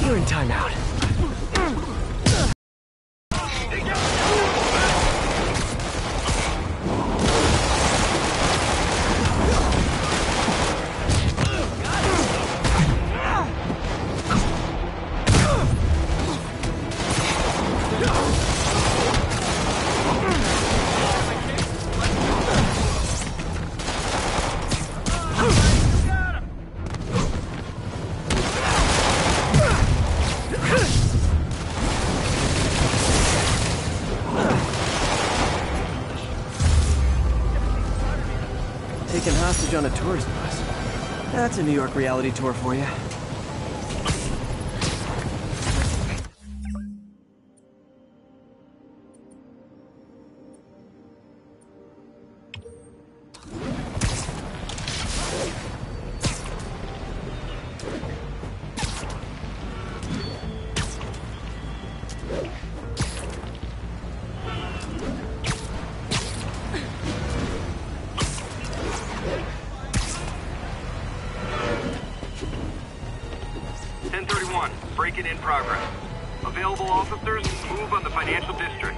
You're in timeout. Taken hostage on a tourist bus. That's a New York reality tour for you. Break-in in progress. Available officers, move on the financial district.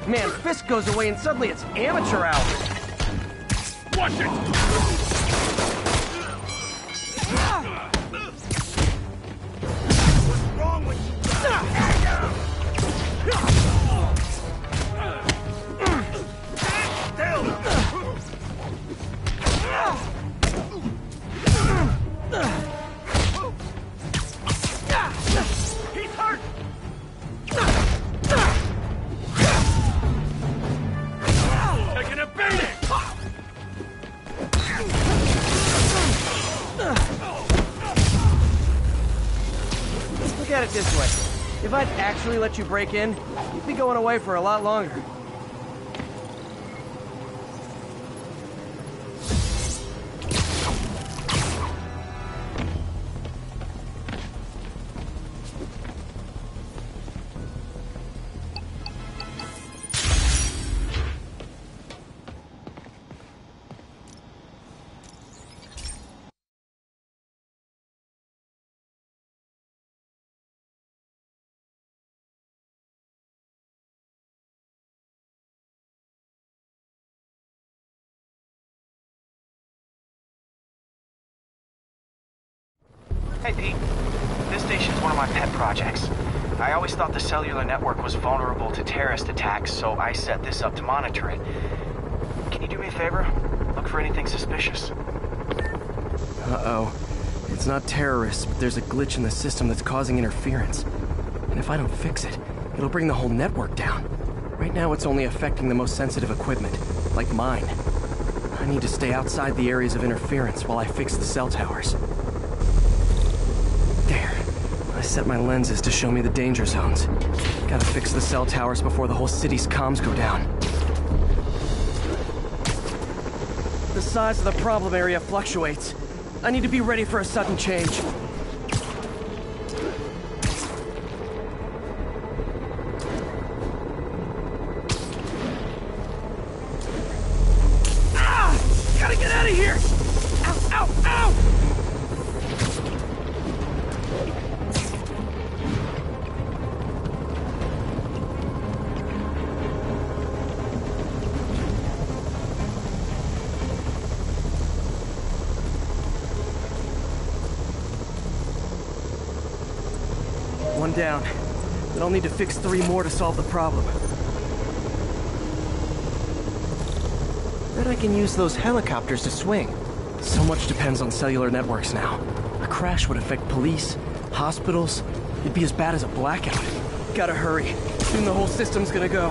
Man, Fisk goes away and suddenly it's amateur hour. Watch it! What's wrong with you? He's hurt! Taking a beating! Look at it this way. If I'd actually let you break in, you'd be going away for a lot longer. Hey, Pete. This station's one of my pet projects. I always thought the cellular network was vulnerable to terrorist attacks, so I set this up to monitor it. Can you do me a favor? Look for anything suspicious. Uh-oh. It's not terrorists, but there's a glitch in the system that's causing interference. And if I don't fix it, it'll bring the whole network down. Right now, it's only affecting the most sensitive equipment, like mine. I need to stay outside the areas of interference while I fix the cell towers. There. I set my lenses to show me the danger zones. Gotta fix the cell towers before the whole city's comms go down. The size of the problem area fluctuates. I need to be ready for a sudden change. Gotta get out of here! Ow, ow, ow! one down. But I'll need to fix 3 more to solve the problem. Bet I can use those helicopters to swing. So much depends on cellular networks now. A crash would affect police, hospitals. It'd be as bad as a blackout. Gotta hurry. Soon the whole system's gonna go.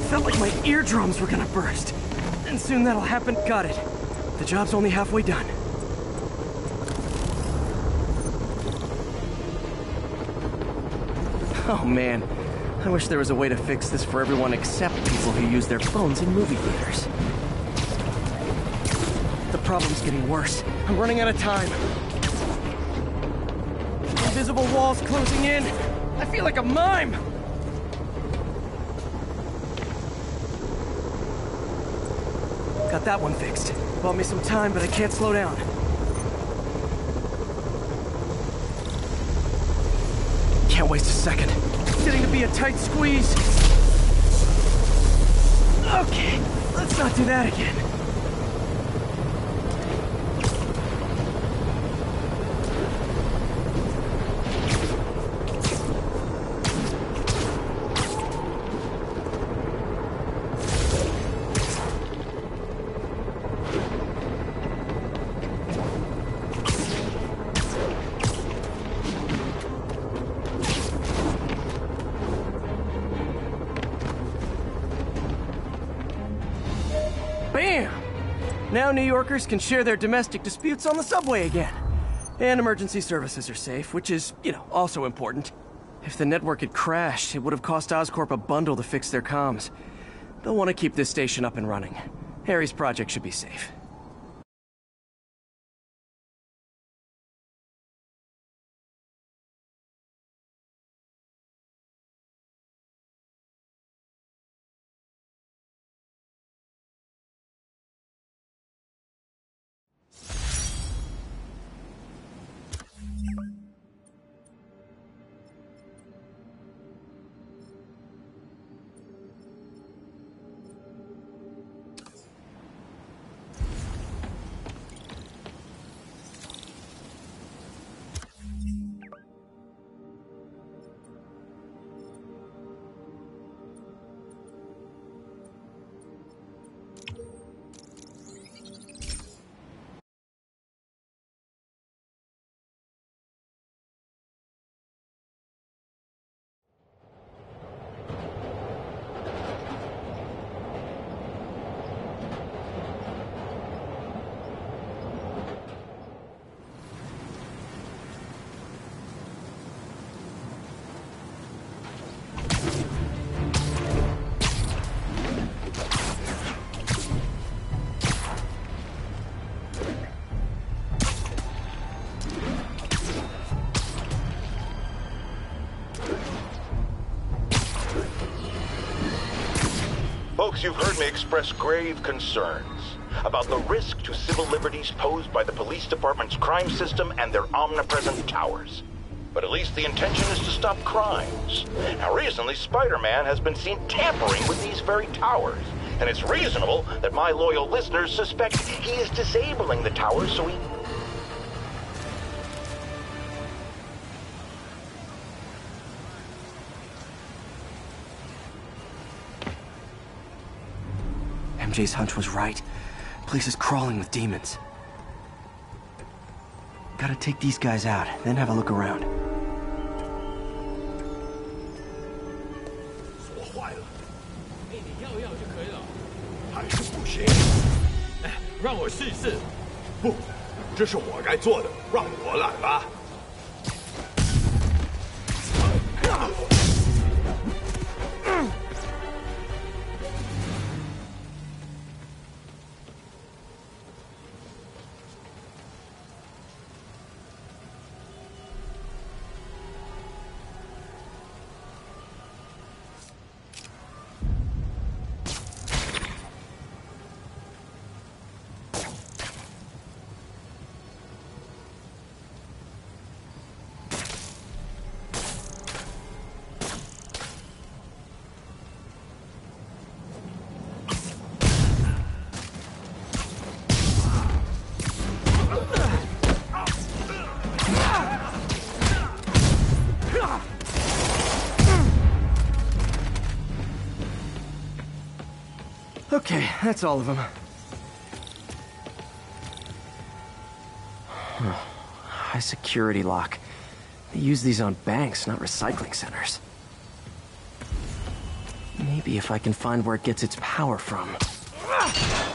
Felt like my eardrums were gonna burst. And soon that'll happen. Got it. The job's only halfway done. Oh man, I wish there was a way to fix this for everyone except people who use their phones in movie theaters. The problem's getting worse. I'm running out of time. Invisible walls closing in. I feel like a mime. Got that one fixed. Bought me some time, but I can't slow down. Can't waste a second. It's getting to be a tight squeeze. Okay, let's not do that again. Bam! Now New Yorkers can share their domestic disputes on the subway again. And emergency services are safe, which is, also important. If the network had crashed, it would have cost Oscorp a bundle to fix their comms. They'll want to keep this station up and running. Harry's project should be safe. Folks, you've heard me express grave concerns about the risk to civil liberties posed by the police department's crime system and their omnipresent towers. But at least the intention is to stop crimes. Now, recently, Spider-Man has been seen tampering with these very towers, and it's reasonable that my loyal listeners suspect he is disabling the towers so he... MJ's hunch was right. Place is crawling with demons. Gotta take these guys out, then have a look around. 锁坏了，你要就可以了，还是不行。让我试一试。不，这是我该做的，让我来吧。Okay, that's all of them. High security lock. They use these on banks, not recycling centers. Maybe if I can find where it gets its power from.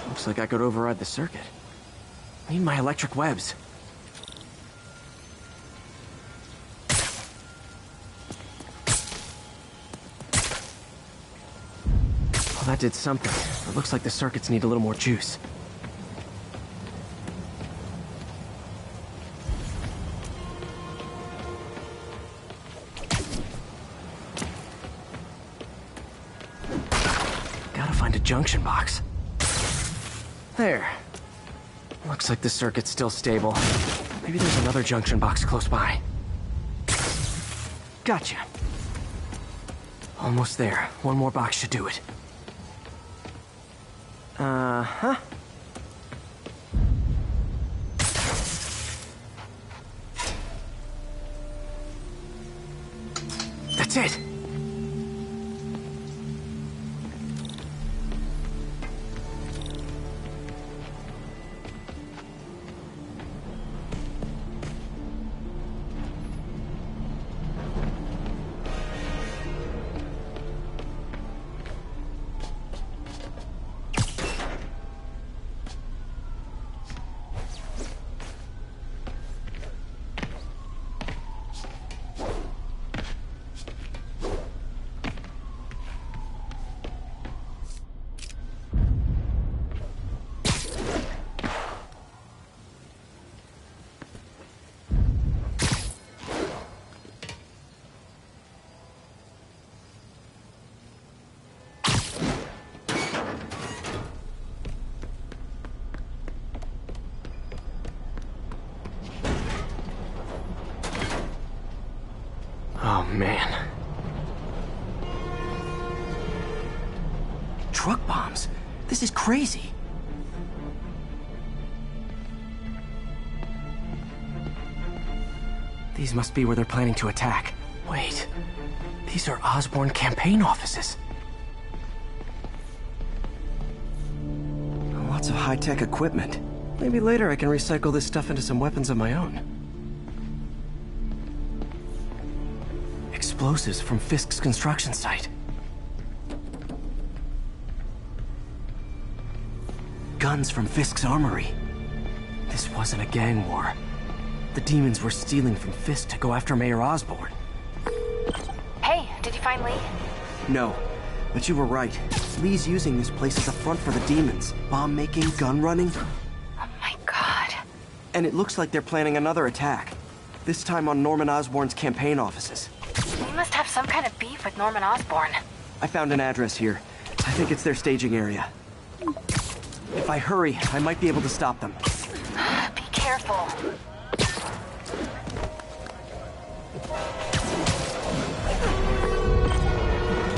Looks like I could override the circuit. Need my electric webs. Well, that did something. It looks like the circuits need a little more juice. Gotta find a junction box. There. Looks like the circuit's still stable. Maybe there's another junction box close by. Gotcha. Almost there. One more box should do it. Uh-huh. That's it! Oh, man. Truck bombs? This is crazy. These must be where they're planning to attack. Wait, these are Osborn campaign offices. Lots of high-tech equipment. Maybe later I can recycle this stuff into some weapons of my own. Explosives from Fisk's construction site. Guns from Fisk's armory. This wasn't a gang war. The demons were stealing from Fisk to go after Mayor Osborn. Hey, did you find Lee? No, but you were right. Lee's using this place as a front for the demons. Bomb making, gun running. Oh my god. And it looks like they're planning another attack. This time on Norman Osborn's campaign offices. Lee must have some kind of beef with Norman Osborn. I found an address here. I think it's their staging area. If I hurry, I might be able to stop them. Be careful.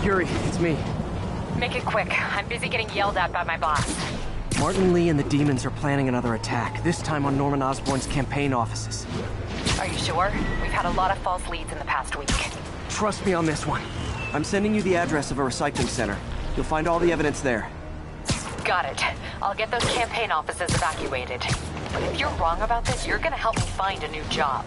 Yuri, it's me. Make it quick. I'm busy getting yelled at by my boss. Martin Lee and the demons are planning another attack, this time on Norman Osborn's campaign offices. Are you sure? We've had a lot of false leads in the past week. Trust me on this one. I'm sending you the address of a recycling center. You'll find all the evidence there. Got it. I'll get those campaign offices evacuated. But if you're wrong about this, you're gonna help me find a new job.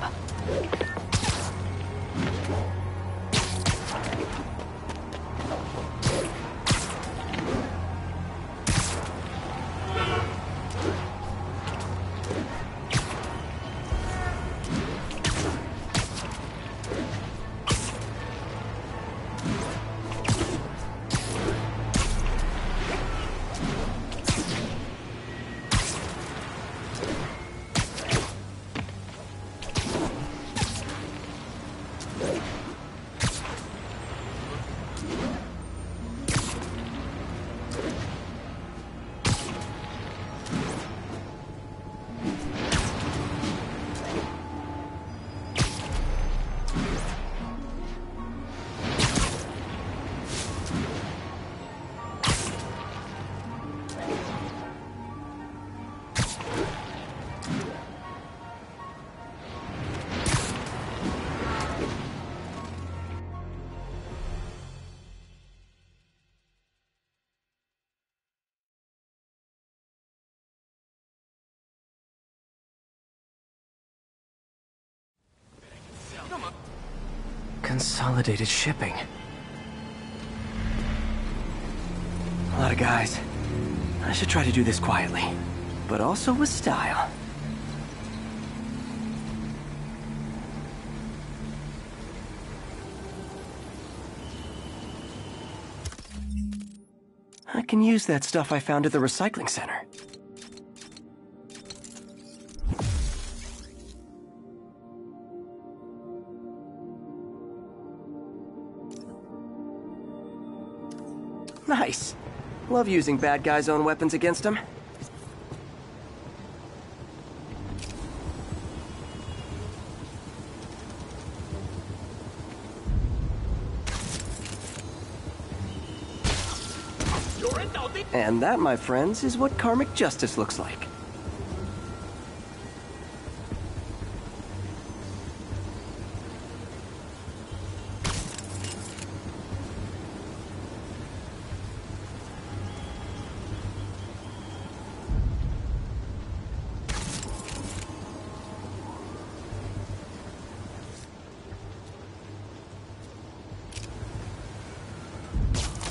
Consolidated shipping. A lot of guys. I should try to do this quietly, but also with style. I can use that stuff I found at the recycling center. Nice. Love using bad guys' own weapons against them. And that, my friends, is what karmic justice looks like.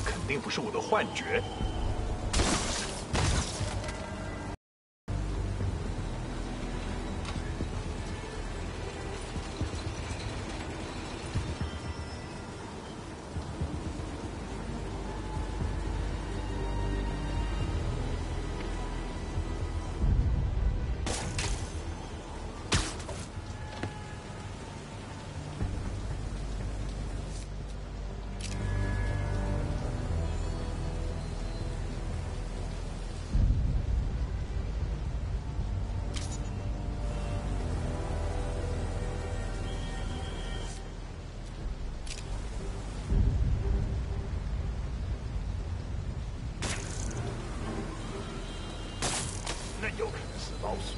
肯定不是我的幻觉。那有可能是老鼠。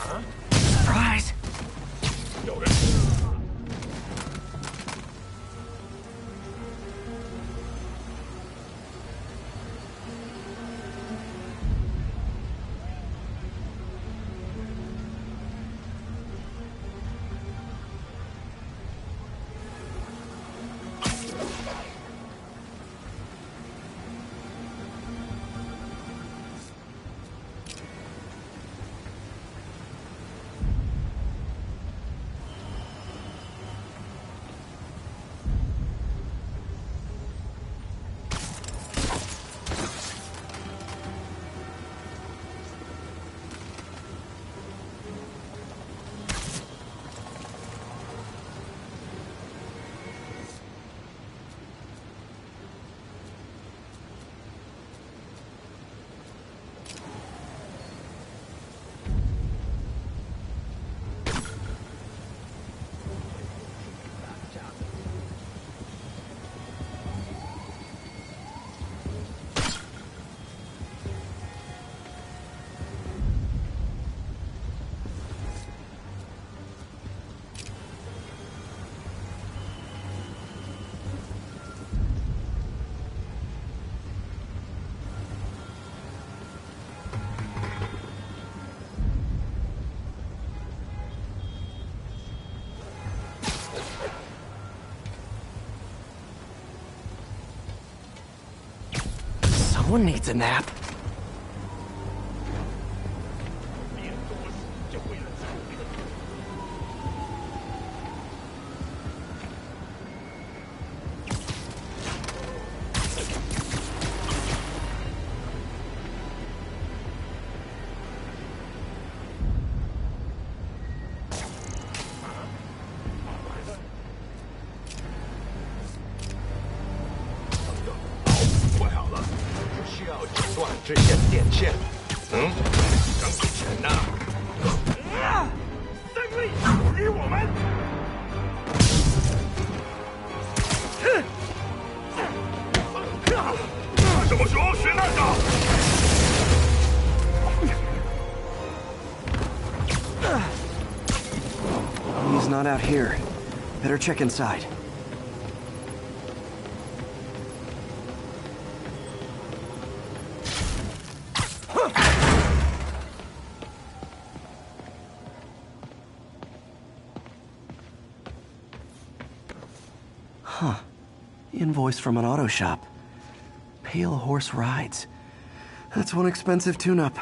啊 Surprise! 有人。Someone needs a nap. 别多死，就为了找那个。快好了，只需要剪断这线电线。刚给钱呢。胜利属于我们。干什么时候学那个？ He's not out here. Better check inside. Invoice from an auto shop. Pale Horse Rides. That's one expensive tune-up.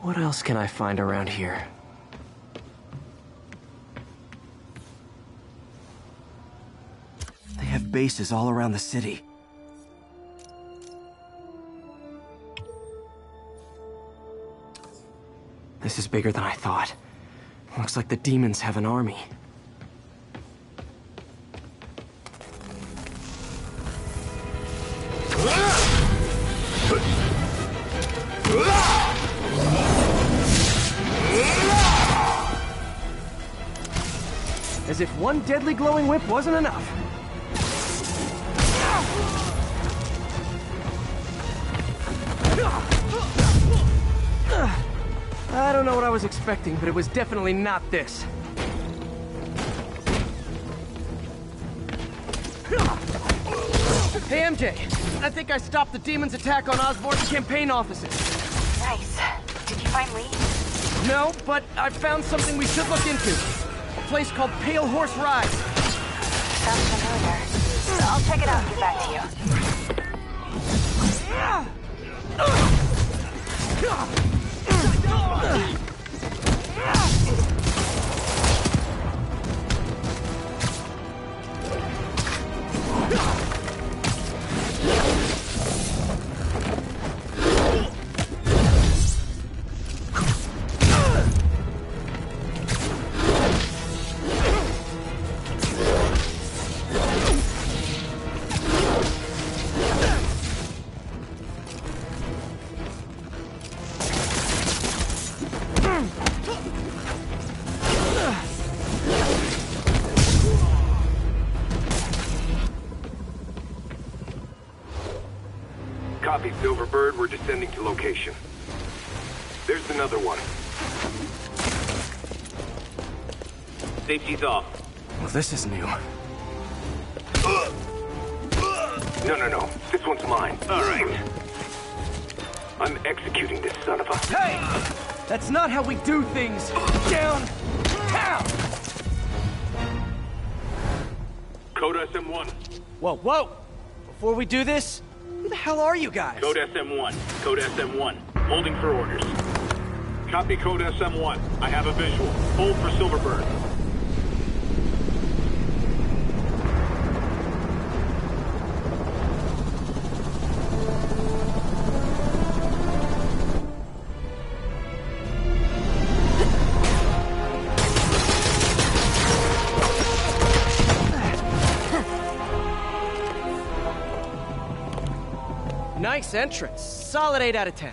What else can I find around here? They have bases all around the city. This is bigger than I thought. Looks like the demons have an army. As if one deadly glowing whip wasn't enough. I don't know what I was expecting, but it was definitely not this. Hey, MJ. I think I stopped the demon's attack on Osborn's campaign offices. Nice. Did you find Lee? No, but I found something we should look into. A place called Pale Horse Rides. Sounds familiar. I'll check it out and get back to you. Copy, Silverbird. We're descending to location. There's another one. Safety's off. Well, this is new. No. This one's mine. All right. I'm executing this son of a... Hey! That's not how we do things! Downtown! Code SM1. Whoa! Before we do this, who the hell are you guys? Code SM1. Code SM1. Holding for orders. Copy Code SM1. I have a visual. Hold for Silverbird. Nice entrance. Solid 8 out of 10.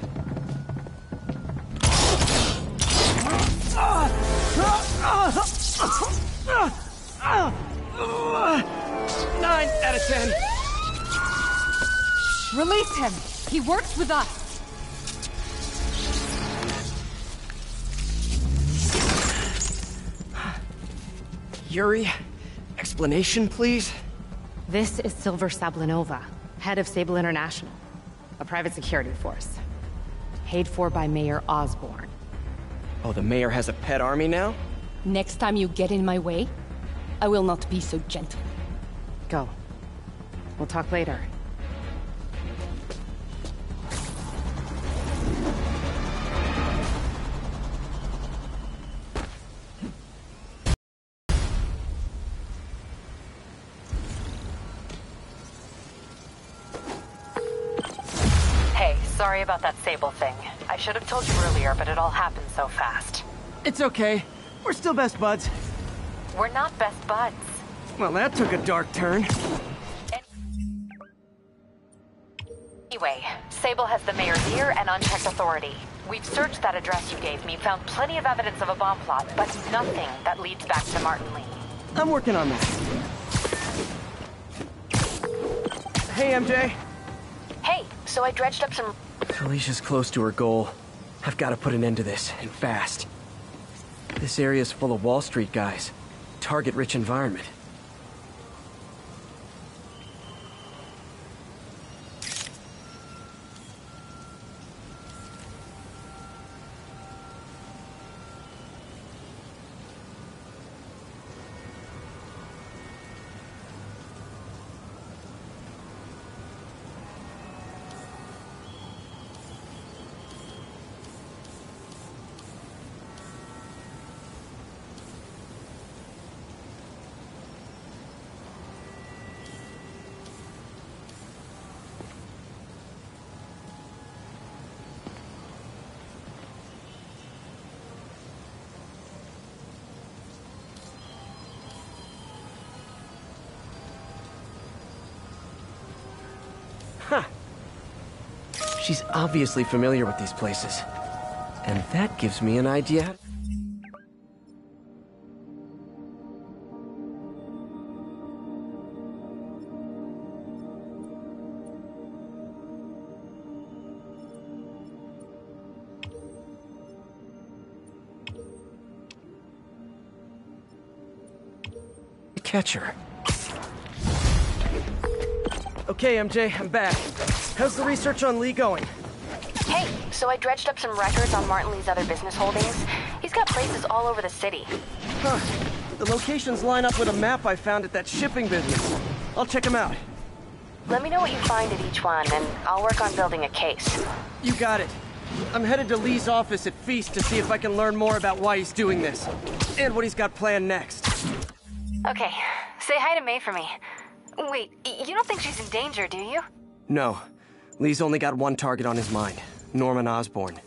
9 out of 10. Release him. He works with us. Yuri, explanation, please? This is Silver Sablinova, head of Sable International, a private security force. Paid for by Mayor Osborn. Oh, the mayor has a pet army now? Next time you get in my way, I will not be so gentle. Go. We'll talk later. Hey, sorry about that Sable thing. I should have told you earlier, but it all happened so fast. It's okay. We're still best buds. We're not best buds. Well, that took a dark turn. Anyway, Sable has the mayor's ear and unchecked authority. We've searched that address you gave me, found plenty of evidence of a bomb plot, but nothing that leads back to Martin Lee. I'm working on that. Hey, MJ. Hey, so I dredged up some... Felicia's close to her goal. I've got to put an end to this, and fast. This area's full of Wall Street guys. Target-rich environment. She's obviously familiar with these places. And that gives me an idea. Catch her. Okay, MJ, I'm back. How's the research on Lee going? Hey, so I dredged up some records on Martin Lee's other business holdings. He's got places all over the city. Huh. The locations line up with a map I found at that shipping business. I'll check them out. Let me know what you find at each one, and I'll work on building a case. You got it. I'm headed to Lee's office at Feast to see if I can learn more about why he's doing this. And what he's got planned next. Okay, say hi to May for me. Wait, you don't think she's in danger, do you? No. Lee's only got one target on his mind. Norman Osborn.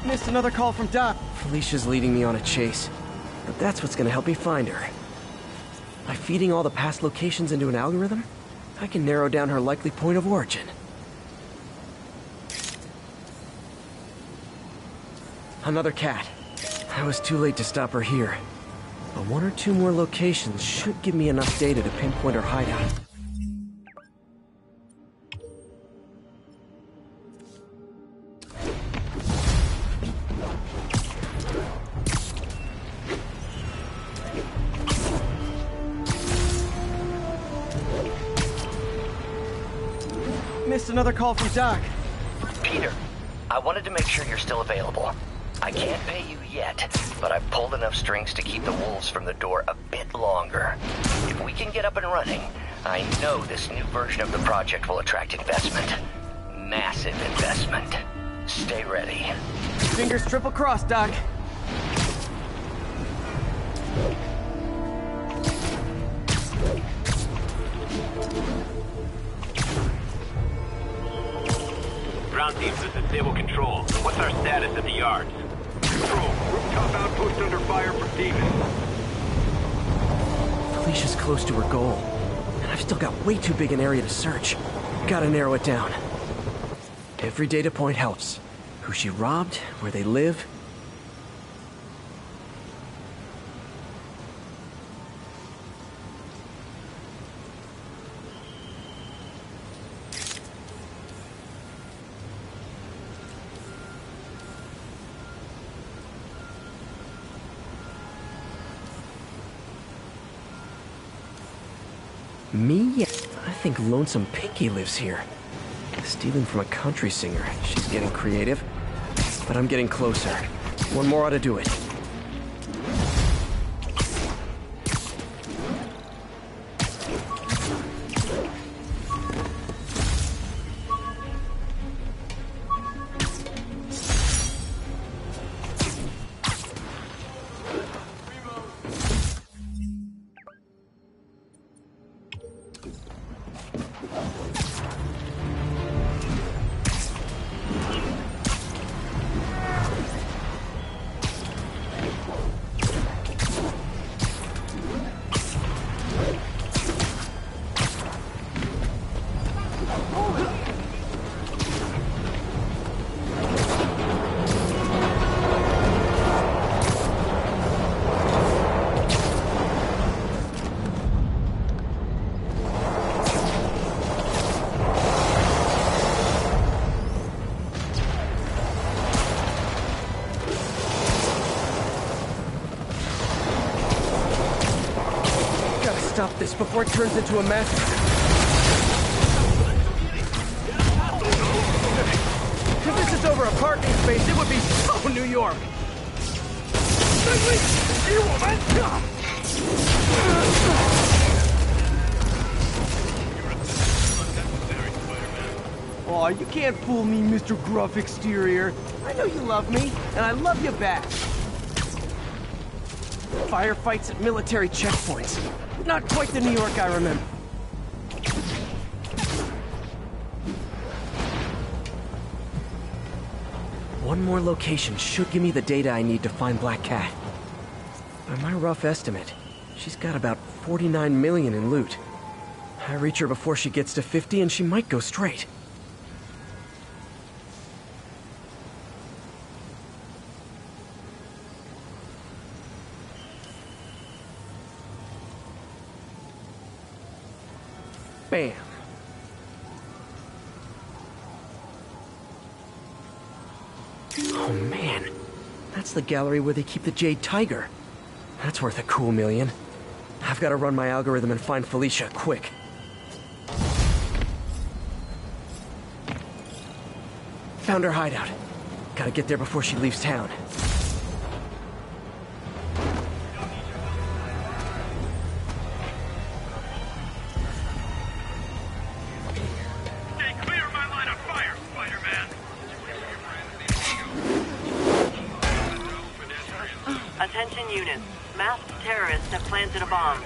Missed another call from Doc. Felicia's leading me on a chase, but that's what's gonna help me find her. By feeding all the past locations into an algorithm, I can narrow down her likely point of origin. Another cat. I was too late to stop her here, but one or two more locations should give me enough data to pinpoint her hideout. Missed another call from Doc. Peter, I wanted to make sure you're still available. I can't pay you yet, but I've pulled enough strings to keep the wolves from the door a bit longer. If we can get up and running, I know this new version of the project will attract investment. Massive investment. Stay ready. Fingers triple crossed, Doc. Ground teams, this is Stable Control. What's our status at the yards? Control, rooftop outpost under fire from demons. Felicia's close to her goal, and I've still got way too big an area to search. Gotta narrow it down. Every data point helps. Who she robbed, where they live. Me? I think Lonesome Pinky lives here. Stealing from a country singer. She's getting creative. But I'm getting closer. One more ought to do it. Stop this before it turns into a massacre. If this is over a parking space, it would be so New York. Aw, you can't fool me, Mr. Gruff Exterior. I know you love me, and I love you back. Firefights at military checkpoints. Not quite the New York I remember. One more location should give me the data I need to find Black Cat. By my rough estimate, she's got about 49 million in loot. I reach her before she gets to 50 and she might go straight. Bam. Oh man, that's the gallery where they keep the Jade Tiger. That's worth a cool million. I've got to run my algorithm and find Felicia, quick. Found her hideout. Gotta get there before she leaves town. Stay clear of my line of fire, Spider-Man! Attention units. Masked terrorists have planted a bomb.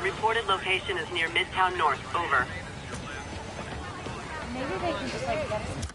Reported location is near Midtown North. Over. Maybe they can just like get us.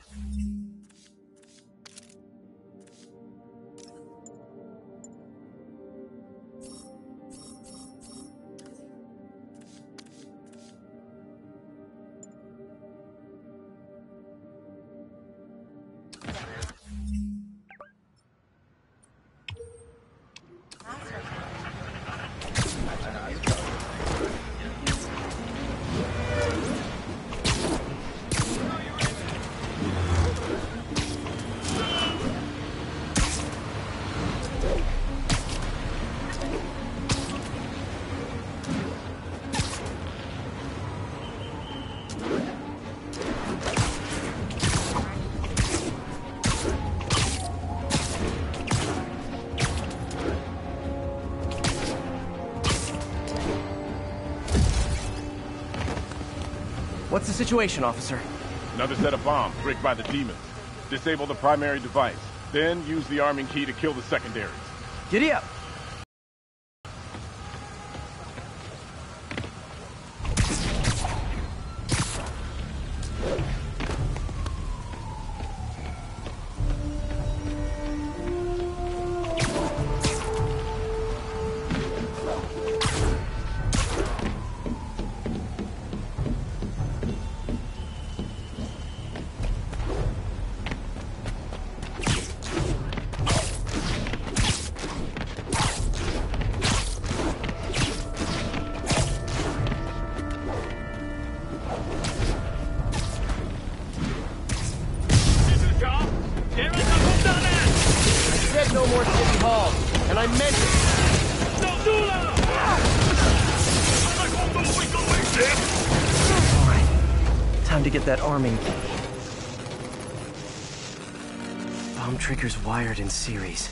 What's the situation, officer? Another set of bombs rigged by the demons. Disable the primary device, then use the arming key to kill the secondaries. Giddy up! No more City Hall, and I meant it! Alright, time to get that arming key. Bomb triggers wired in series.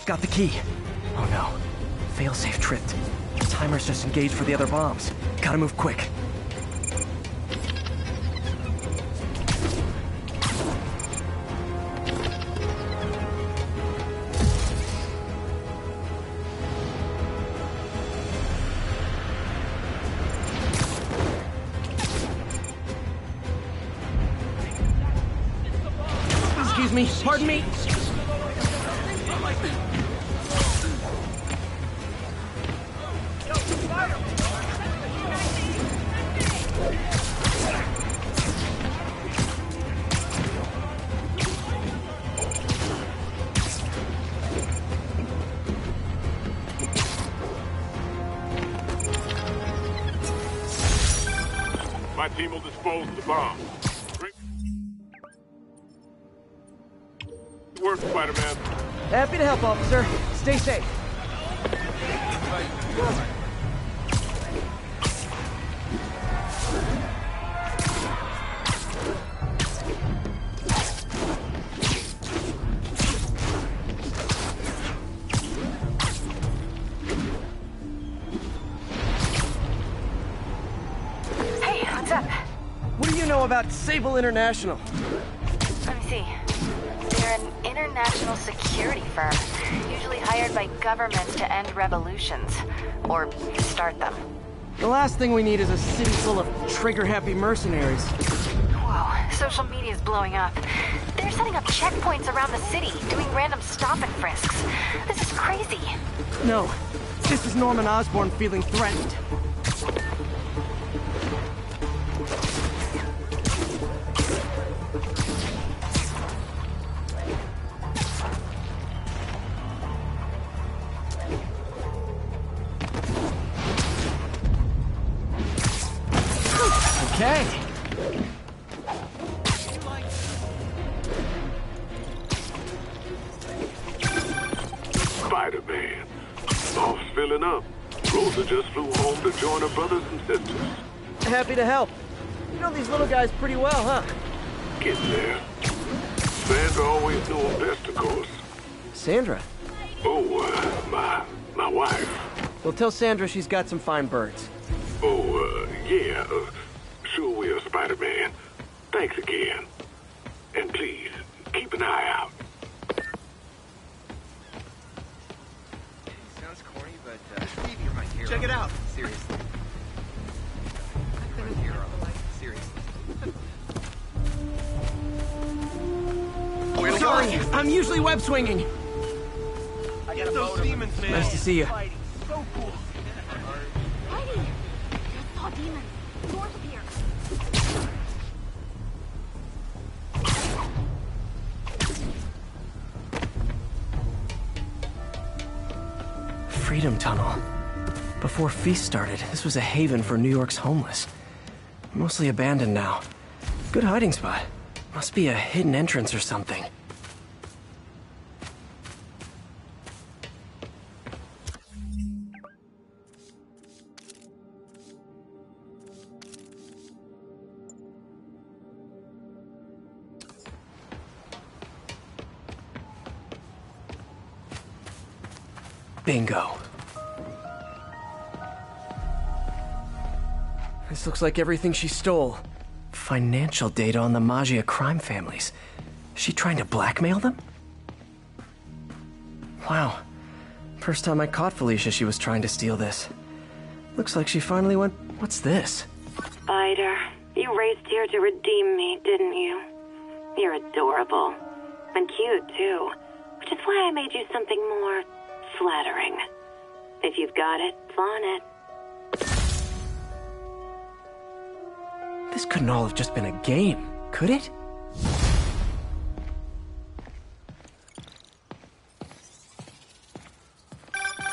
Got the key. Oh no. Failsafe tripped. The timer's just engaged for the other bombs. Gotta move quick. Excuse me, pardon me. My team will dispose of the bomb. Good work, Spider-Man. Happy to help, officer. Stay safe. Hey, what's up? What do you know about Sable International? Let me see. They're an international security firm, usually hired by governments to end revolutions, or start them. The last thing we need is a city full of trigger-happy mercenaries. Whoa, social media's blowing up. They're setting up checkpoints around the city, doing random stop and frisks. This is crazy. No, this is Norman Osborn feeling threatened. Okay. Spider-Man. Boss filling up. Rosa just flew home to join her brothers and sisters. Happy to help. You know these little guys pretty well, huh? Getting there. Sandra always knew him best, of course. Sandra? Oh, my wife. Well, tell Sandra she's got some fine birds. Oh, yeah. Sure will, Spider-Man. Thanks again. And please, keep an eye out. Sounds corny, but Steve, you're my hero. Check it out. Seriously. You're my hero. Seriously. Sorry, I'm usually web swinging. I got those demons, man. Nice to see you. So cool. Spidey! I saw demons. North of here. Freedom Tunnel. Before Feast started, this was a haven for New York's homeless. Mostly abandoned now. Good hiding spot. Must be a hidden entrance or something. Bingo. This looks like everything she stole. Financial data on the Maggia crime families. Is she trying to blackmail them? Wow. First time I caught Felicia, she was trying to steal this. Looks like she finally went... What's this? Spider, you raced here to redeem me, didn't you? You're adorable. And cute, too. Which is why I made you something more flattering. If you've got it, flaunt it. This couldn't all have just been a game, could it?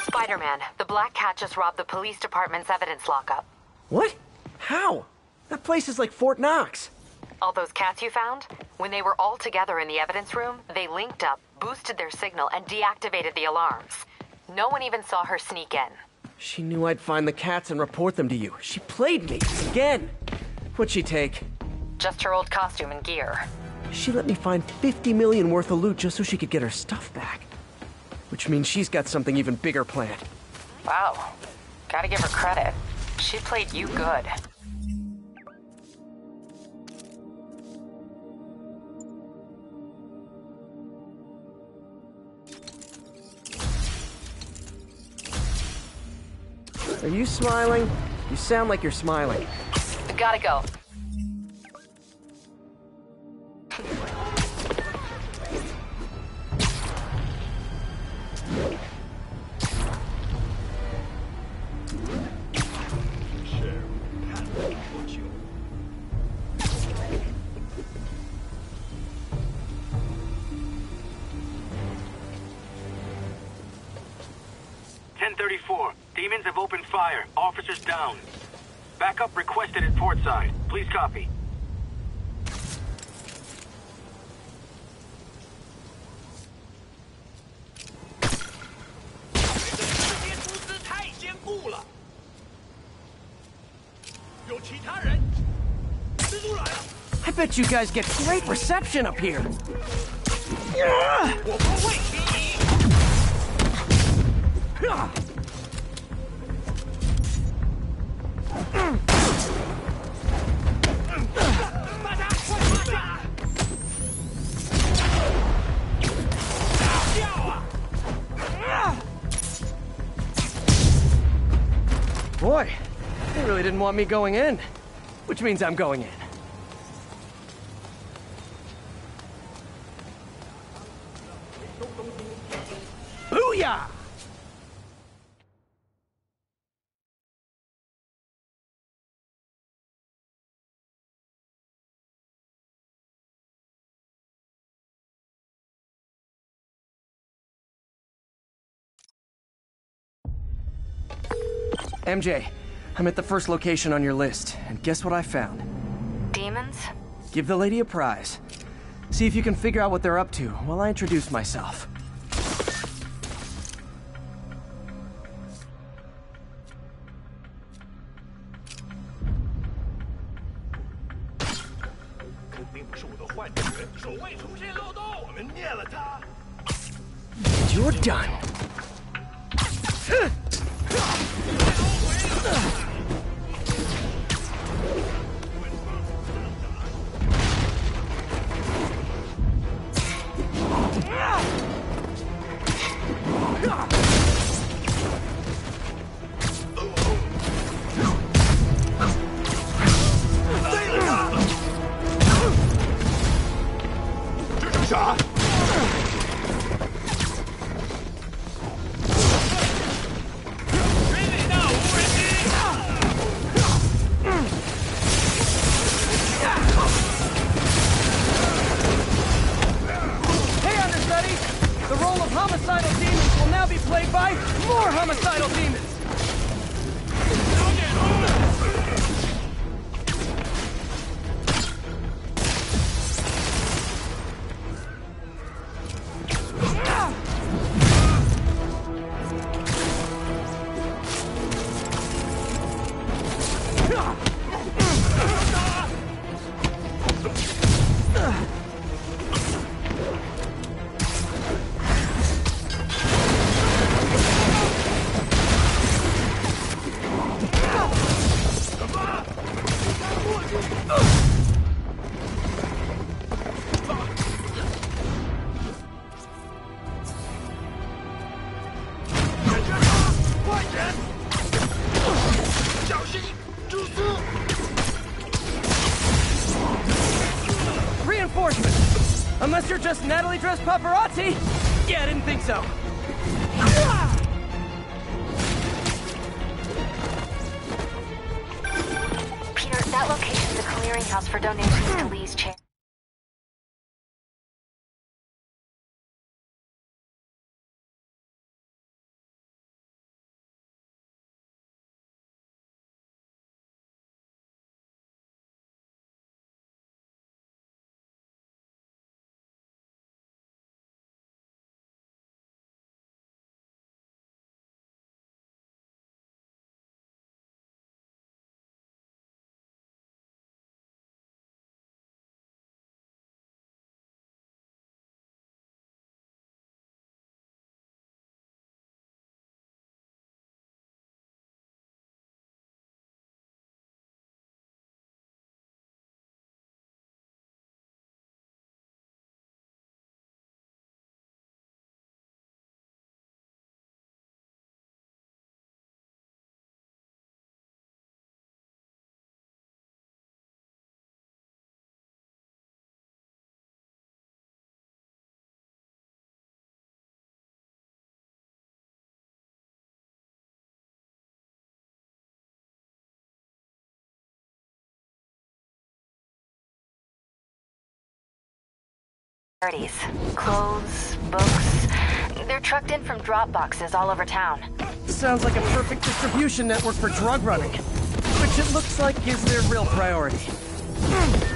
Spider-Man, the Black Cat just robbed the police department's evidence lockup. What? How? That place is like Fort Knox. All those cats you found? When they were all together in the evidence room, they linked up, boosted their signal, and deactivated the alarms. No one even saw her sneak in. She knew I'd find the cats and report them to you. She played me, again. What'd she take? Just her old costume and gear. She let me find $50 million worth of loot just so she could get her stuff back. which means she's got something even bigger planned. Wow. Gotta give her credit. She played you good. Are you smiling? You sound like you're smiling. Gotta go. Demons have opened fire. Officers down. Backup requested at portside. Please copy. I bet you guys get great reception up here. Boy, they really didn't want me going in, which means I'm going in. Booyah! MJ, I'm at the first location on your list, and guess what I found? Demons? Give the lady a prize. See if you can figure out what they're up to while I introduce myself. You're done. Homicidal demons will now be played by more homicidal demons! Reinforcements! Unless you're just Natalie dressed paparazzi? Yeah, I didn't think so. Peter, that location's a clearinghouse for donations to Lee's charity. Clothes, books. They're trucked in from drop boxes all over town. Sounds like a perfect distribution network for drug running, which it looks like is their real priority.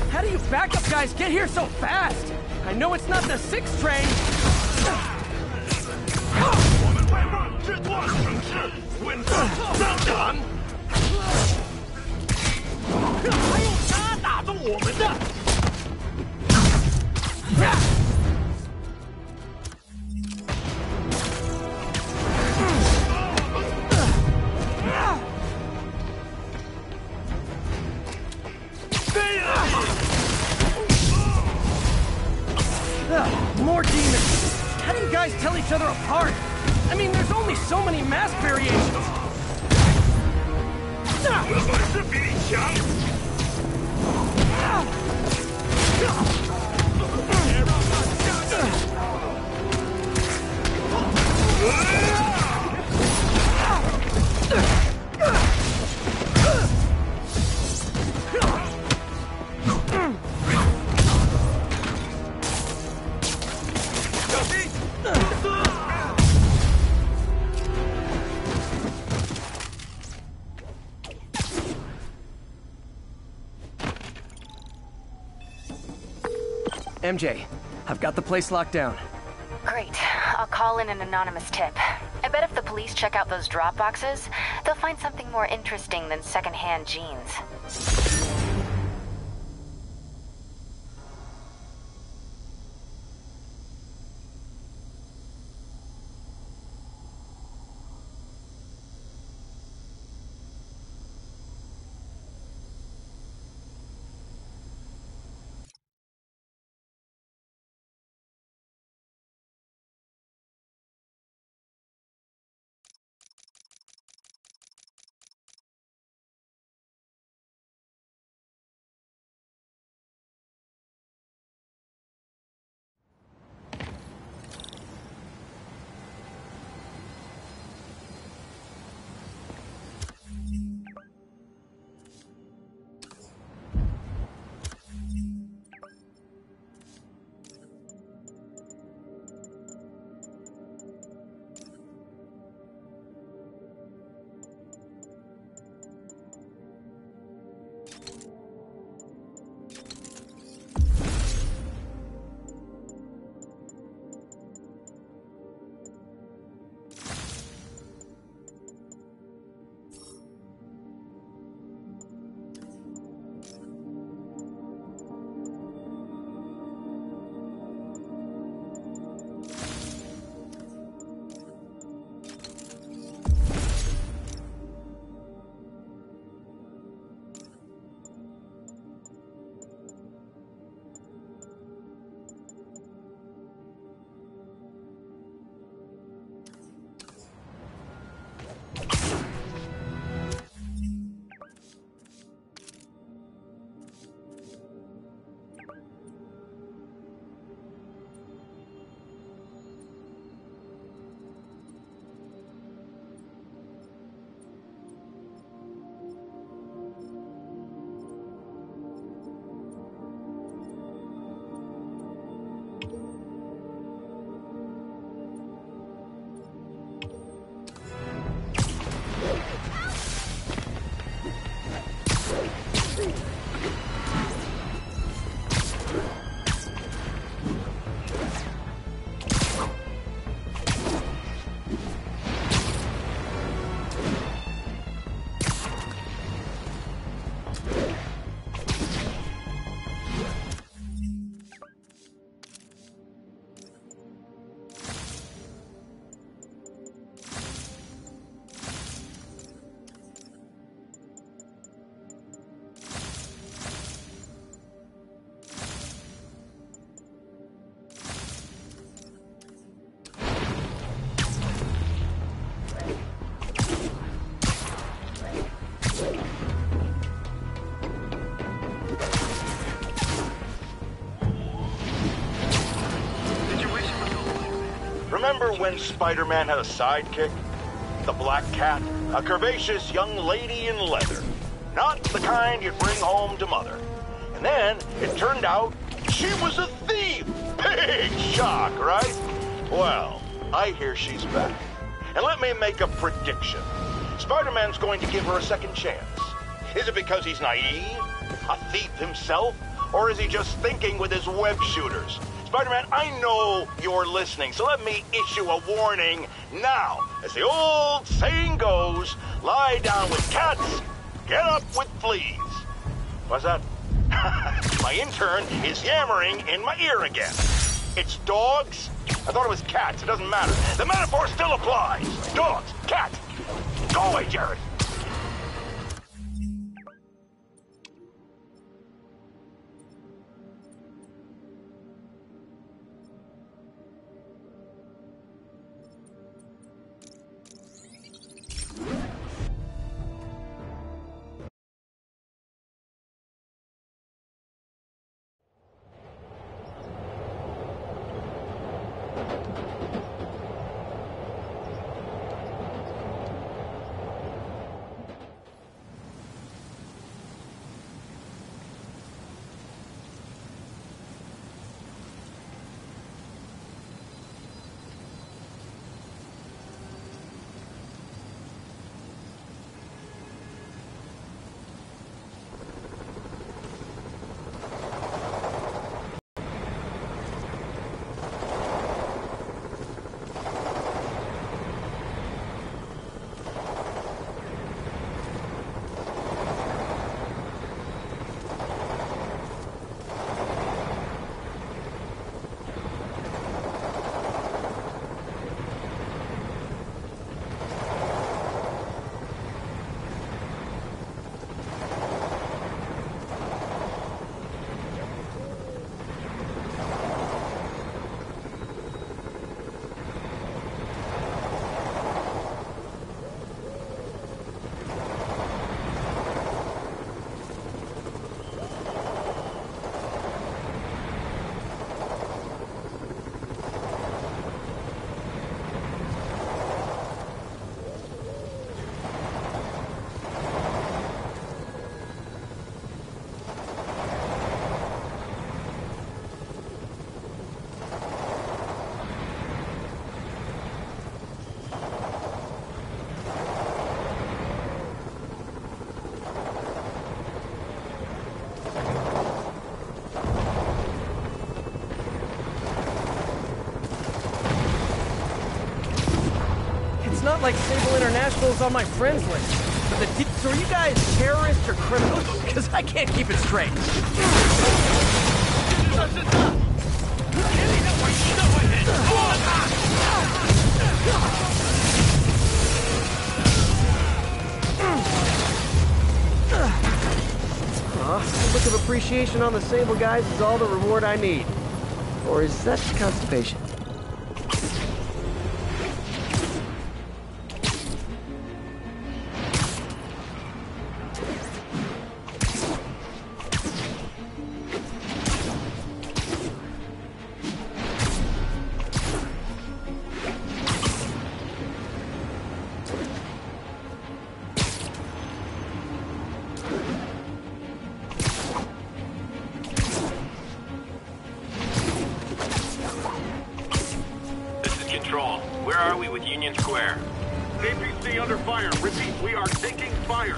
How do you backup guys get here so fast? I know it's not the 6 train. More demons! How do you guys tell each other apart? I mean, there's only so many mask variations! MJ, I've got the place locked down. Great. I'll call in an anonymous tip. I bet if the police check out those drop boxes, they'll find something more interesting than secondhand jeans. Remember when Spider-Man had a sidekick? The Black Cat, a curvaceous young lady in leather. Not the kind you'd bring home to Mother. And then, it turned out, She was a thief! Big shock, right? Well, I hear she's back. And let me make a prediction. Spider-Man's going to give her a second chance. Is it because he's naive? A thief himself? Or is he just thinking with his web shooters? Spider-Man, I know you're listening, so let me issue a warning now. As the old saying goes, lie down with cats, get up with fleas. What's that? My intern is yammering in my ear again. It's dogs? I thought it was cats. It doesn't matter. The metaphor still applies. Dogs, cats. Go away, Jared. Not like Sable International is on my friends list. But so are you guys terrorists or criminals? Because I can't keep it straight. A look of appreciation on the Sable guys is all the reward I need. Or is that constipation? Where are we with Union Square? APC under fire. Repeat, we are taking fire.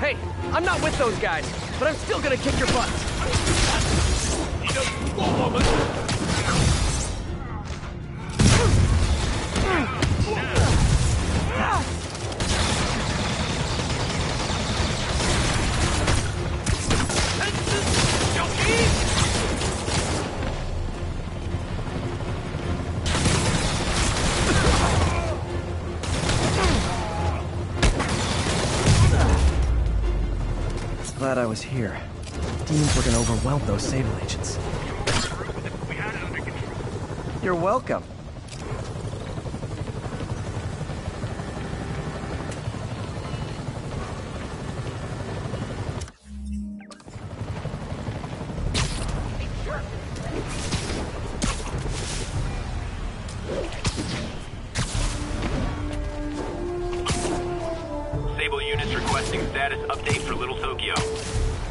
Hey, I'm not with those guys, but I'm still gonna kick your butt. Glad I was here. Demons were gonna overwhelm those Sable agents. We had it under control. You're welcome. requesting status update for Little Tokyo.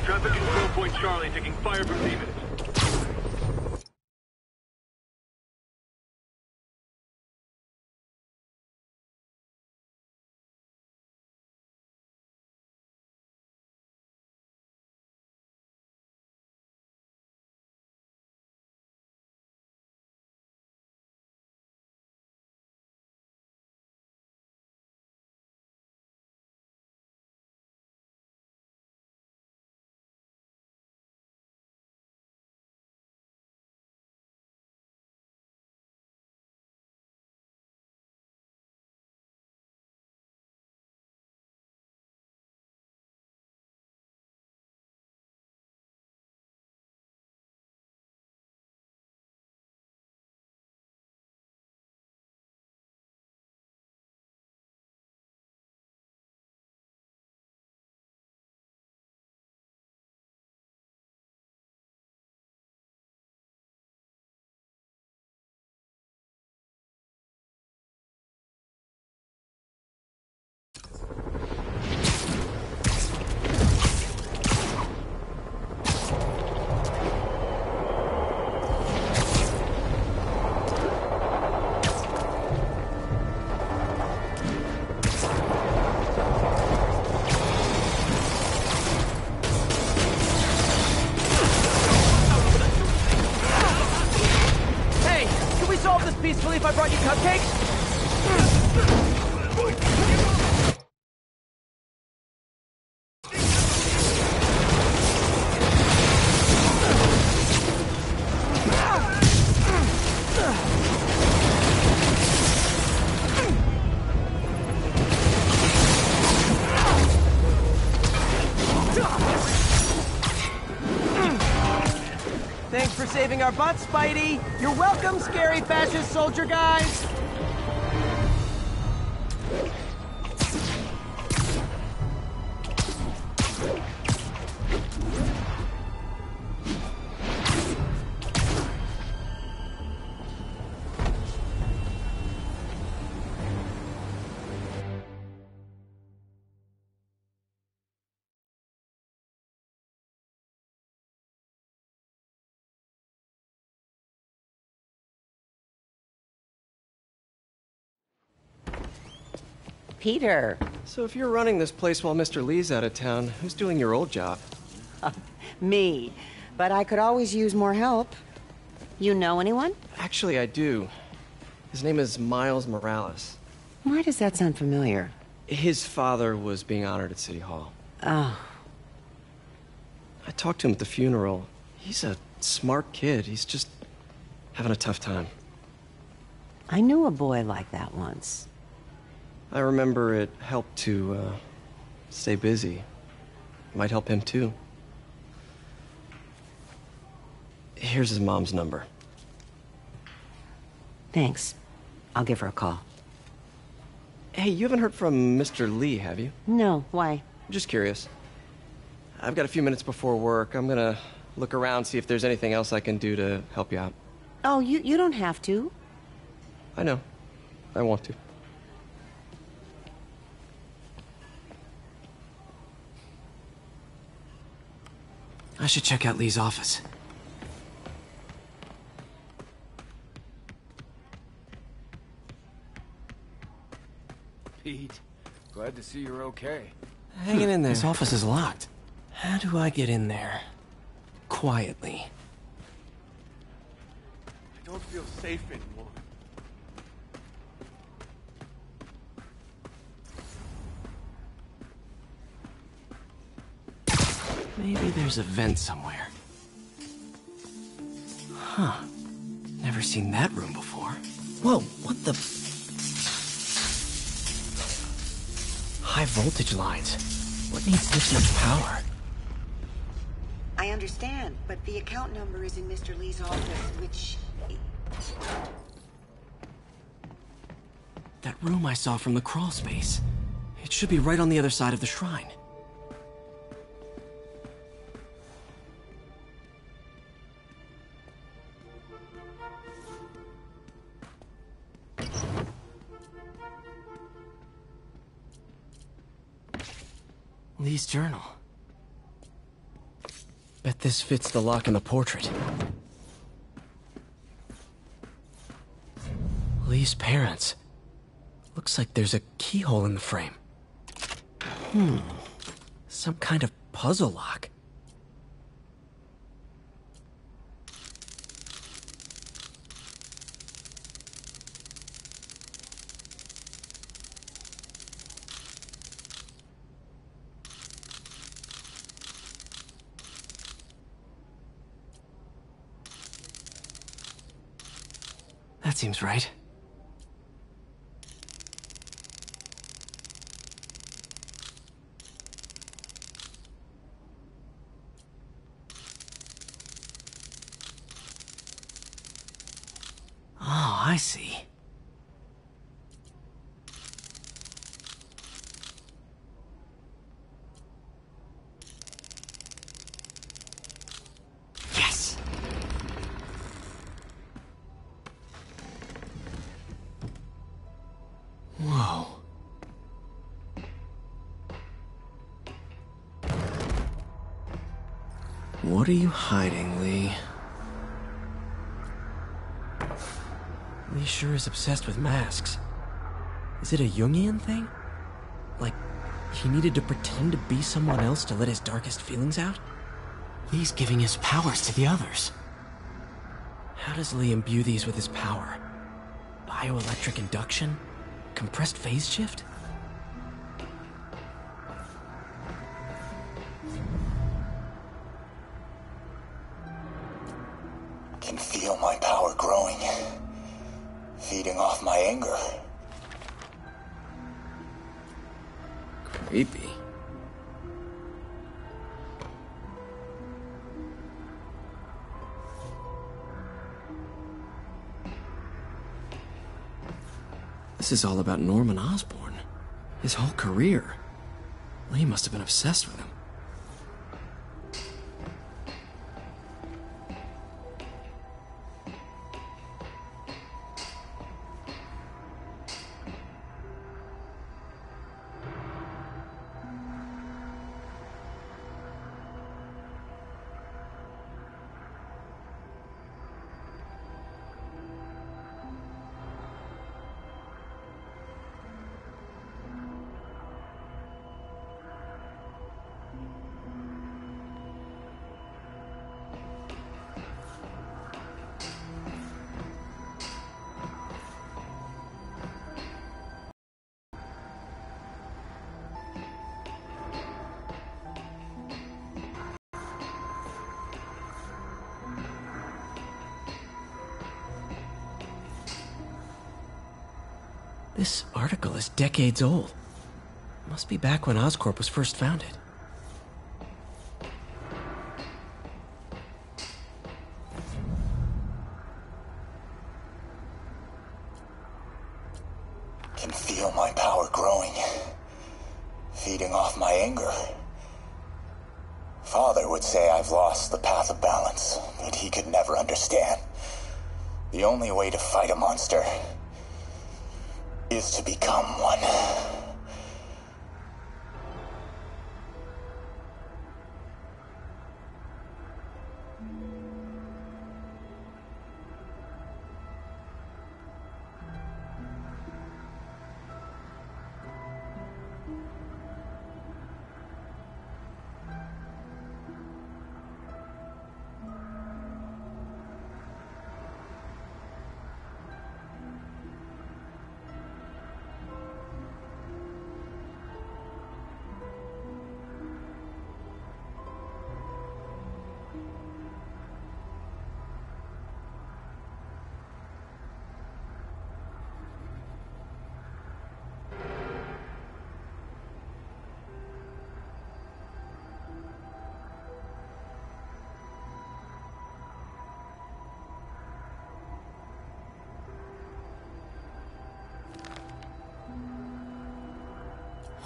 Traffic control point Charlie taking fire from demons. Peacefully if I brought you cupcakes? Thanks for saving our butts, Spidey! You're welcome, scary fascist soldier guys! Peter. So if you're running this place while Mr. Lee's out of town, who's doing your old job? Me. But I could always use more help. You know anyone? Actually, I do. His name is Miles Morales. Why does that sound familiar? His father was being honored at City Hall. Oh. I talked to him at the funeral. He's a smart kid. He's just having a tough time. I knew a boy like that once. I remember it helped to, stay busy. Might help him, too. Here's his mom's number. Thanks. I'll give her a call. Hey, you haven't heard from Mr. Lee, have you? No, why? I'm just curious. I've got a few minutes before work. I'm gonna look around, see if there's anything else I can do to help you out. Oh, you don't have to. I know. I want to. I should check out Lee's office. Pete, glad to see you're okay. Hanging in there. His office is locked. How do I get in there? Quietly. I don't feel safe anymore. Maybe there's a vent somewhere. Huh. Never seen that room before. Whoa, what the... High voltage lines. What needs this much power? I understand, but the account number is in Mr. Lee's office, which... That room I saw from the crawl space. It should be right on the other side of the shrine. Lee's journal. Bet this fits the lock in the portrait. Lee's parents. Looks like there's a keyhole in the frame. Some kind of puzzle lock. That seems right. Oh, I see. Yes! Whoa. What are you hiding, Lee? Lee sure is obsessed with masks. Is it a Jungian thing? Like, he needed to pretend to be someone else to let his darkest feelings out? Lee's giving his powers to the others. How does Lee imbue these with his power? Bioelectric induction? Compressed phase shift? Can feel my power growing. Feeding off my anger. Creepy. This is all about Norman Osborn. His whole career. Lee must have been obsessed with him. This article is decades old. Must be back when Oscorp was first founded. Can feel my power growing. Feeding off my anger. Father would say I've lost the path of balance, but he could never understand. The only way to fight a monster is to become one.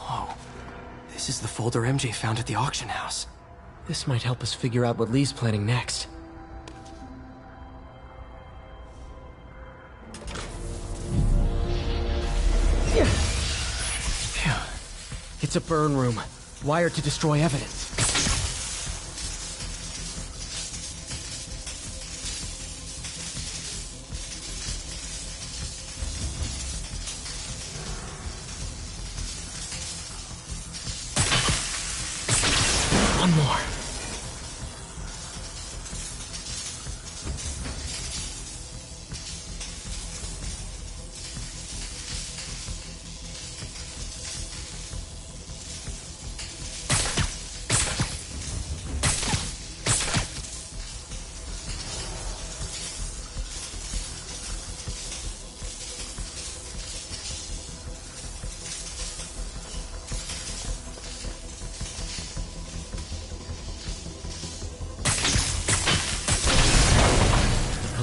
Whoa. This is the folder MJ found at the auction house. This might help us figure out what Lee's planning next. Phew. It's a burn room. Wired to destroy evidence. One more.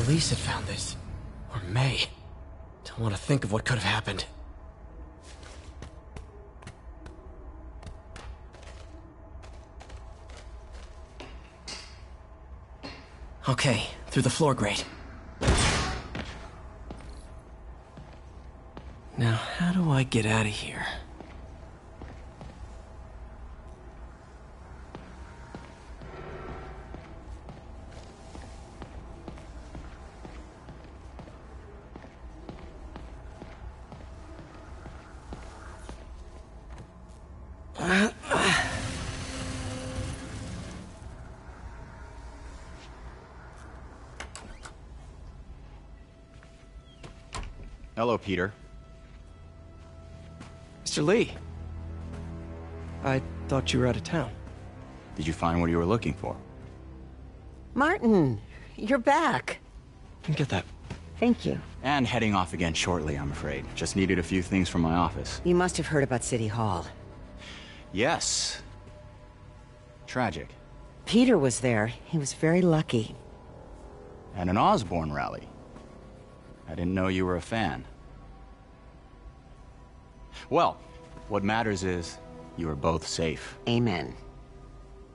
Police had found this. Or May. Don't want to think of what could have happened. Okay, through the floor grate. Now, how do I get out of here? Hello, Peter. Mr. Lee. I thought you were out of town. Did you find what you were looking for? Martin, you're back. Get that. Thank you. And heading off again shortly, I'm afraid. Just needed a few things from my office. You must have heard about City Hall. Yes. Tragic. Peter was there. He was very lucky. And an Osborn rally. I didn't know you were a fan. Well, what matters is you are both safe. Amen.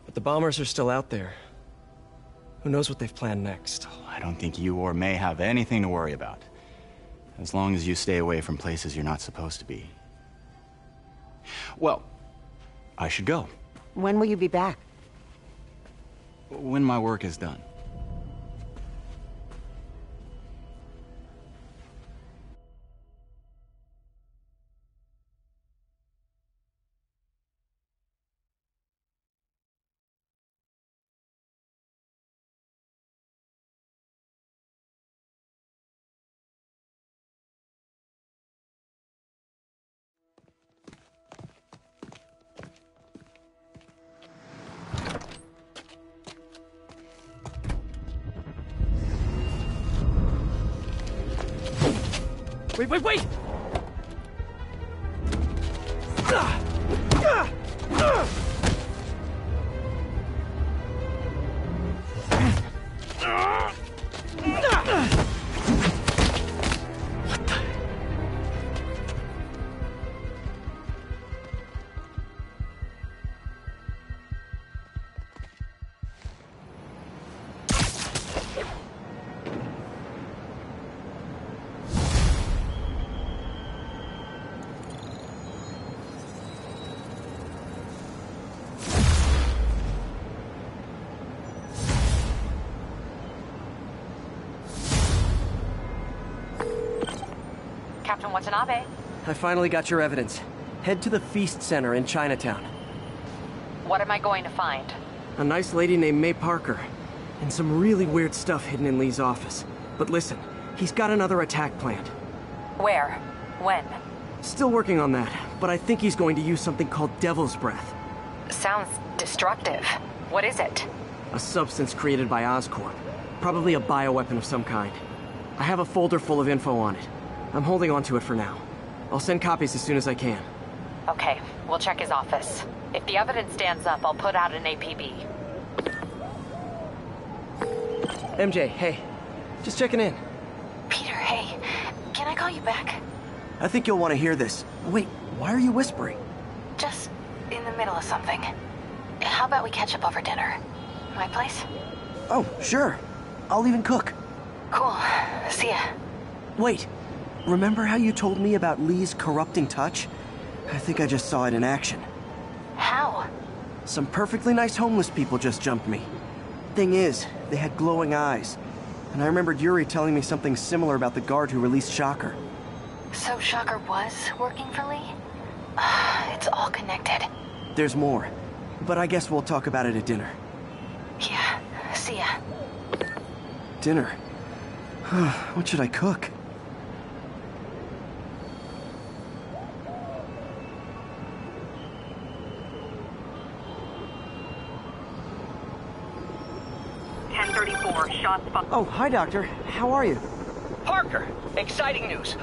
But the bombers are still out there. Who knows what they've planned next? I don't think you or May have anything to worry about. As long as you stay away from places you're not supposed to be. Well, I should go. When will you be back? When my work is done. Wait! Captain Watanabe. I finally got your evidence. Head to the Feast Center in Chinatown. What am I going to find? A nice lady named May Parker. And some really weird stuff hidden in Lee's office. But listen, he's got another attack planned. Where? When? Still working on that, but I think he's going to use something called Devil's Breath. Sounds destructive. What is it? A substance created by Oscorp. Probably a bioweapon of some kind. I have a folder full of info on it. I'm holding on to it for now. I'll send copies as soon as I can. Okay, we'll check his office. If the evidence stands up, I'll put out an APB. MJ, hey. Just checking in. Peter, hey. Can I call you back? I think you'll want to hear this. Wait, why are you whispering? Just in the middle of something. How about we catch up over dinner? My place? Oh, sure. I'll even cook. Cool. See ya. Wait. Remember how you told me about Lee's corrupting touch? I think I just saw it in action. How? Some perfectly nice homeless people just jumped me. Thing is, they had glowing eyes. And I remembered Yuri telling me something similar about the guard who released Shocker. So Shocker was working for Lee? It's all connected. There's more, but I guess we'll talk about it at dinner. Yeah, see ya. Dinner? What should I cook? Oh, hi, Doctor. How are you? Parker, exciting news.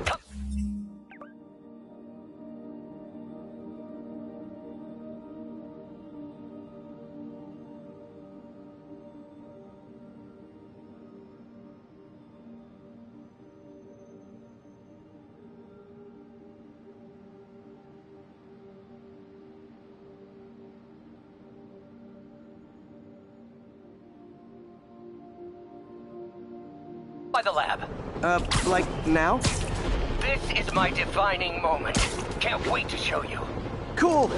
By the lab. Like now? This is my defining moment. Can't wait to show you. Cool.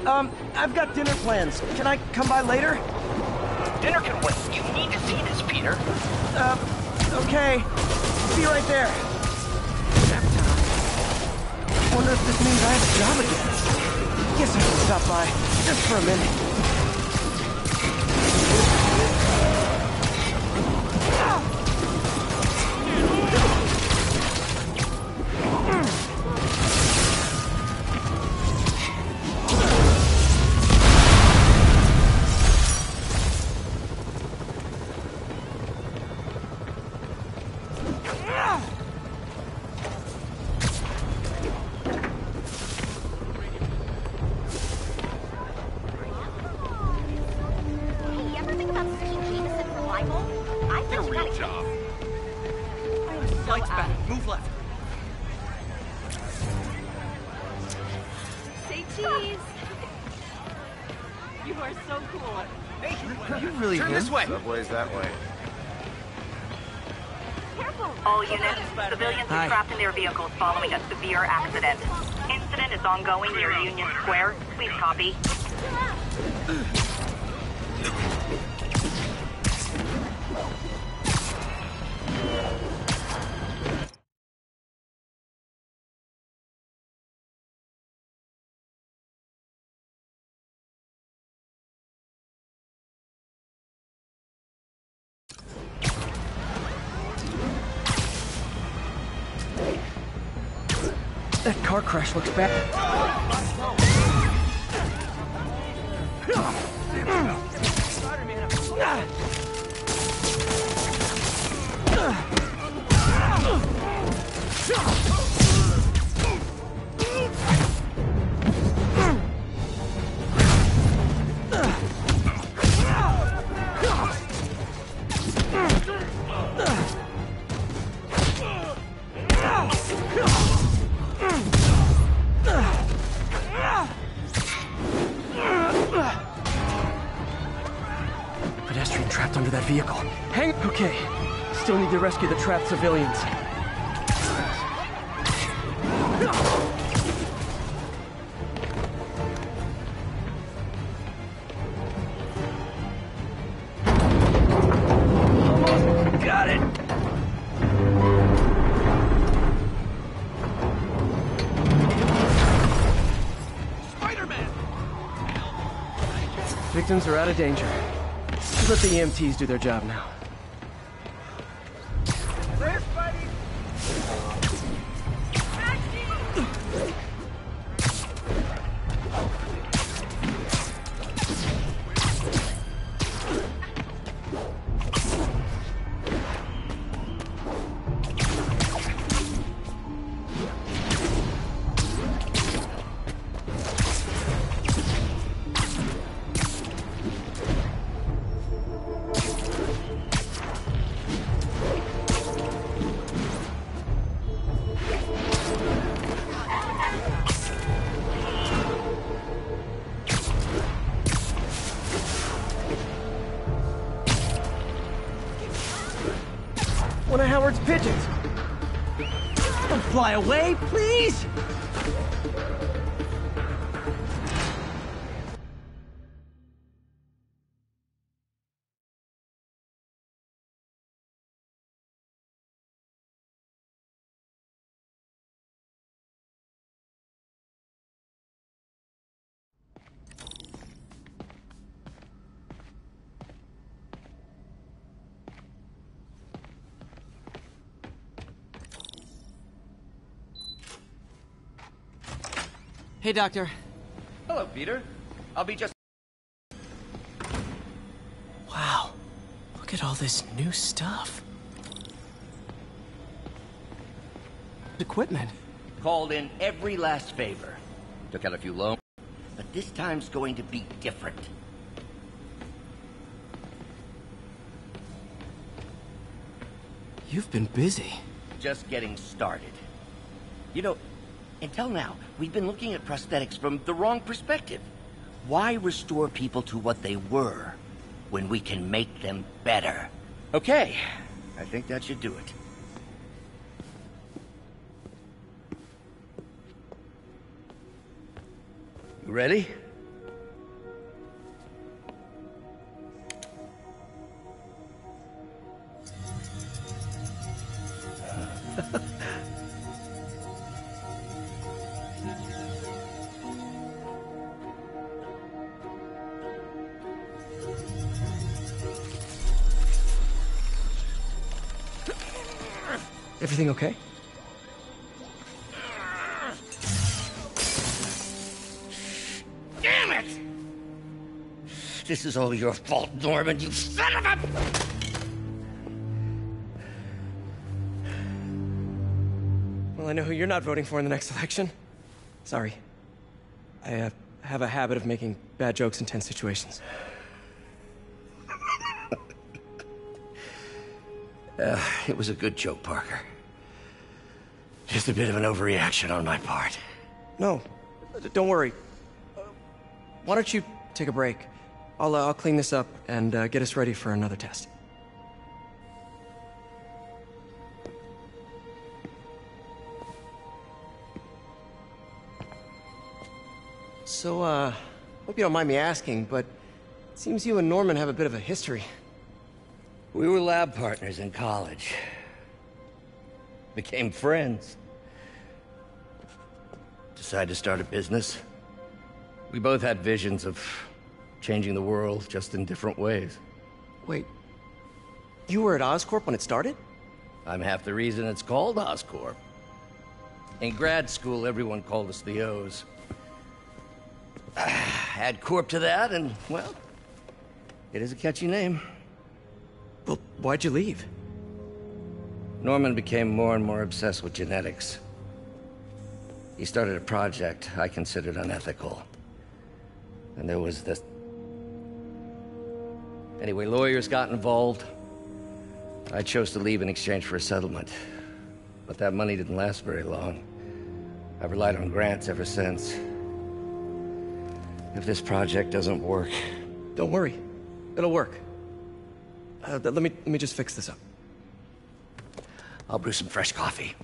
I've got dinner plans. Can I come by later? Dinner can wait. You need to see this, Peter. Okay. Be right there. Wonder if this means I have a job again. Guess I should stop by, just for a minute. Subway's that way. All units, civilians are trapped in their vehicles following a severe accident. Incident is ongoing near Union Square. Please copy. That car crash looks bad. Pedestrian trapped under that vehicle. Hang... Okay. Still need to rescue the trapped civilians. Almost got it. Victims are out of danger. Let the EMTs do their job now. One of Howard's pigeons. Don't fly away, please! Hey, Doctor. Hello, Peter. I'll be just... Wow. Look at all this new stuff. Equipment. Called in every last favor. Took out a few loans, but this time's going to be different. You've been busy. Just getting started. You know, until now, we've been looking at prosthetics from the wrong perspective. Why restore people to what they were when we can make them better? Okay, I think that should do it. You ready? Everything okay? Damn it! This is all your fault, Norman, you son of a... Well, I know who you're not voting for in the next election. Sorry. I have a habit of making bad jokes in tense situations. It was a good joke, Parker. Just a bit of an overreaction on my part. No, don't worry. Why don't you take a break? I'll clean this up and get us ready for another test. So, hope you don't mind me asking, but it seems you and Norman have a bit of a history. We were lab partners in college. Became friends. Decided to start a business. We both had visions of changing the world, just in different ways. Wait, you were at Oscorp when it started? I'm half the reason it's called Oscorp. In grad school, everyone called us the O's. Add Corp to that, and, well, it is a catchy name. Well, why'd you leave? Norman became more and more obsessed with genetics. He started a project I considered unethical. And there was this... Anyway, lawyers got involved. I chose to leave in exchange for a settlement. But that money didn't last very long. I've relied on grants ever since. If this project doesn't work... Don't worry. It'll work. Let me just fix this up. I'll brew some fresh coffee.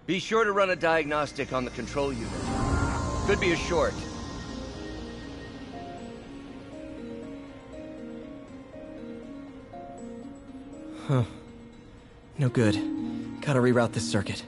Be sure to run a diagnostic on the control unit. Could be a short. Huh. No good. Gotta reroute this circuit.